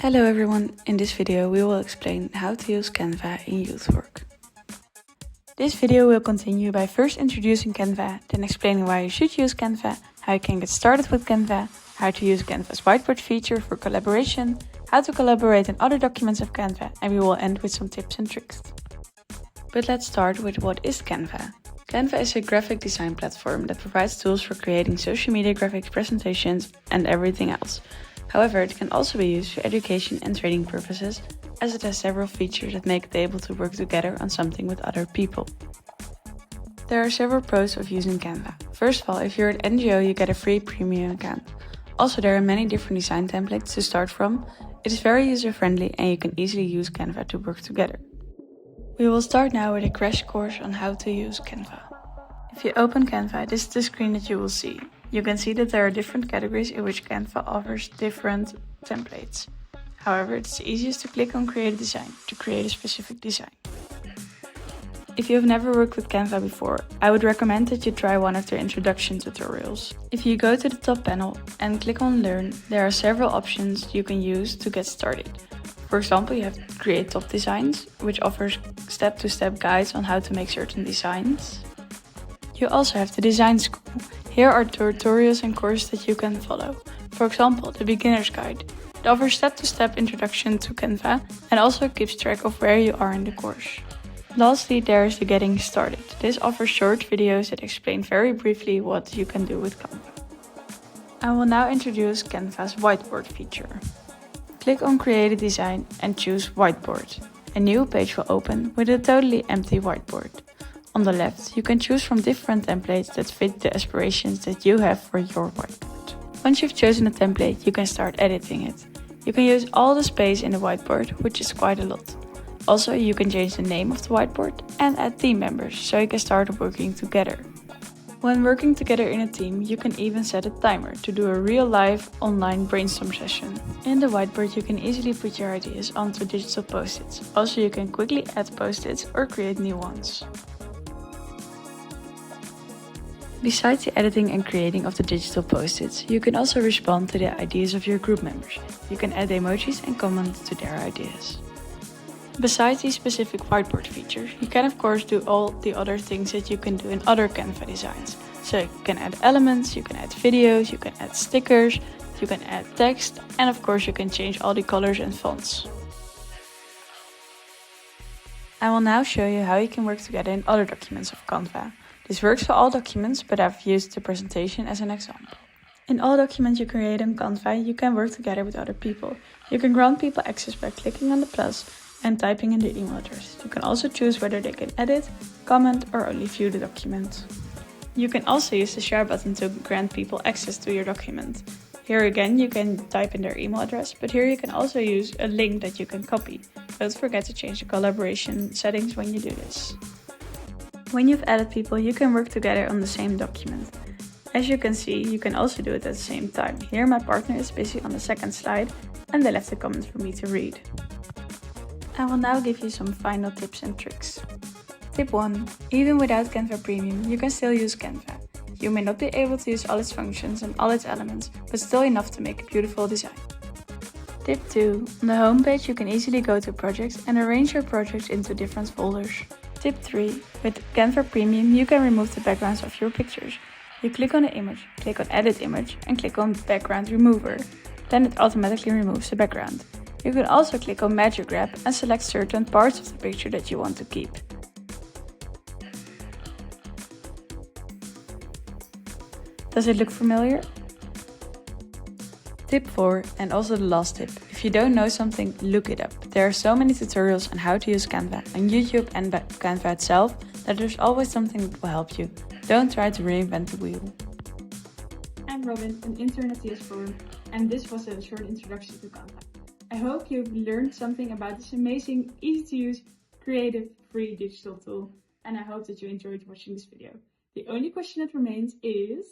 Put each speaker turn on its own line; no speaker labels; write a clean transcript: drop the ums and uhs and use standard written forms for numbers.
Hello everyone, in this video we will explain how to use Canva in YouthWork. This video will continue by first introducing Canva, then explaining why you should use Canva, how you can get started with Canva, how to use Canva's whiteboard feature for collaboration, how to collaborate in other documents of Canva, and we will end with some tips and tricks. But let's start with what is Canva. Canva is a graphic design platform that provides tools for creating social media graphics, presentations, and everything else. However, it can also be used for education and training purposes, as it has several features that make it able to work together on something with other people. There are several pros of using Canva. First of all, if you're an NGO, you get a free premium account. Also, there are many different design templates to start from. It is very user-friendly and you can easily use Canva to work together. We will start now with a crash course on how to use Canva. If you open Canva, this is the screen that you will see. You can see that there are different categories in which Canva offers different templates. However, it's easiest to click on Create a Design to create a specific design. If you have never worked with Canva before, I would recommend that you try one of their introduction tutorials. If you go to the top panel and click on Learn, there are several options you can use to get started. For example, you have Create Top Designs, which offers step-to-step guides on how to make certain designs. You also have the Design School. Here are tutorials and courses that you can follow. For example, the Beginner's Guide. It offers step-to-step introduction to Canva and also keeps track of where you are in the course. Lastly, there is the Getting Started. This offers short videos that explain very briefly what you can do with Canva. I will now introduce Canva's whiteboard feature. Click on Create a Design and choose Whiteboard. A new page will open with a totally empty whiteboard. On the left, you can choose from different templates that fit the aspirations that you have for your whiteboard. Once you've chosen a template, you can start editing it. You can use all the space in the whiteboard, which is quite a lot. Also, you can change the name of the whiteboard and add team members, so you can start working together. When working together in a team, you can even set a timer to do a real live online brainstorm session. In the whiteboard, you can easily put your ideas onto digital post-its. Also, you can quickly add post-its or create new ones. Besides the editing and creating of the digital post-its, you can also respond to the ideas of your group members. You can add emojis and comment to their ideas. Besides these specific whiteboard features, you can of course do all the other things that you can do in other Canva designs. So you can add elements, you can add videos, you can add stickers, you can add text, and of course you can change all the colors and fonts. I will now show you how you can work together in other documents of Canva. This works for all documents, but I've used the presentation as an example. In all documents you create on Canva, you can work together with other people. You can grant people access by clicking on the plus and typing in their email address. You can also choose whether they can edit, comment, or only view the document. You can also use the share button to grant people access to your document. Here again, you can type in their email address, but here you can also use a link that you can copy. Don't forget to change the collaboration settings when you do this. When you've added people, you can work together on the same document. As you can see, you can also do it at the same time. Here my partner is busy on the second slide and they left a comment for me to read. I will now give you some final tips and tricks. Tip 1. Even without Canva Premium, you can still use Canva. You may not be able to use all its functions and all its elements, but still enough to make a beautiful design. Tip 2. On the homepage you can easily go to projects and arrange your projects into different folders. Tip 3. With Canva Premium you can remove the backgrounds of your pictures. You click on the image, click on Edit Image and click on Background Remover. Then it automatically removes the background. You can also click on Magic Wrap and select certain parts of the picture that you want to keep. Does it look familiar? Tip 4, and also the last tip. If you don't know something, look it up. There are so many tutorials on how to use Canva on YouTube and Canva itself that there's always something that will help you. Don't try to reinvent the wheel. I'm Robin, an intern at TS Forum, and this was a short introduction to Canva. I hope you've learned something about this amazing, easy to use, creative, free digital tool, and I hope that you enjoyed watching this video. The only question that remains is...